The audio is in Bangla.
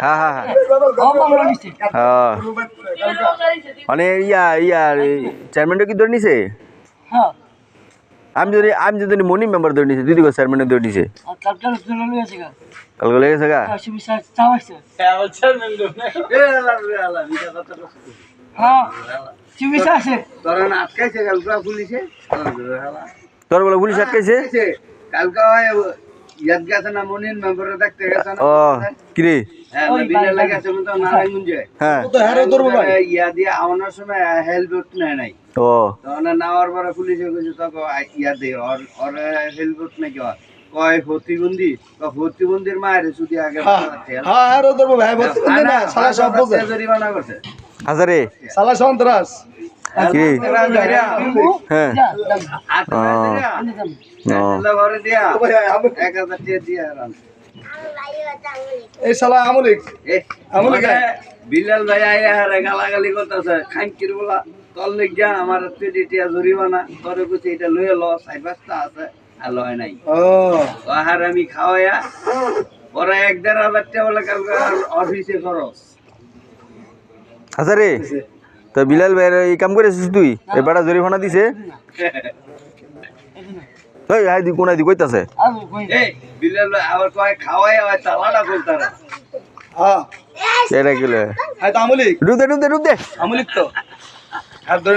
হ্যাঁ হ্যাঁ হ্যাঁ মানে চেয়ারম্যানটা কি ধরে নিছে আমি যদি মনি মেম্বার ধরে নিছে দিদি চেয়ারম্যানে ধরে নিছে কালকে লেগে গেছে গা তোর বলে পুলিশ আটকাইছে ও কিরে হ্যাঁ ও নেওয়ার পরে পুলিশে ইয়া দে হেলমেট নাকি কয় প্রতিবন্ধী বা প্রতিবন্ধীর মায়ের যদি আগে জরিমানা করছে হাজারে সালা সন্ত্রাস কি হ্যাঁ ঘরে দিয়া 1000 টাকা দিয়া এই সালা আমলিক বিলাল ভাই আয়া হারে গালাগালি করতেছে খাঙ্কির বলা তোর লেগিয়া আমার 3 টাকা জরিমানা তোর কুছি এটা লয়ে ল 4-5টা আছে আর লয় নাই আর আমি খাওয়াইয়া পরে 1-1.5 টাকা বলে কালকে অফিসে খরচ হাজারে তো বিলাল ভাইয়ের এই কাম করেছিস তুই এবারটা জরিমানা দিছে এই আই দি কোনাই দি কইতাছে এই বিলাল ভাই আবার কয় খাওয়াইয়া হয় তালাটা খুলতারা হ্যাঁ এটা গেলে হ্যাঁ তো আমলিক ডুব দে আমলিক তো হাত ধরে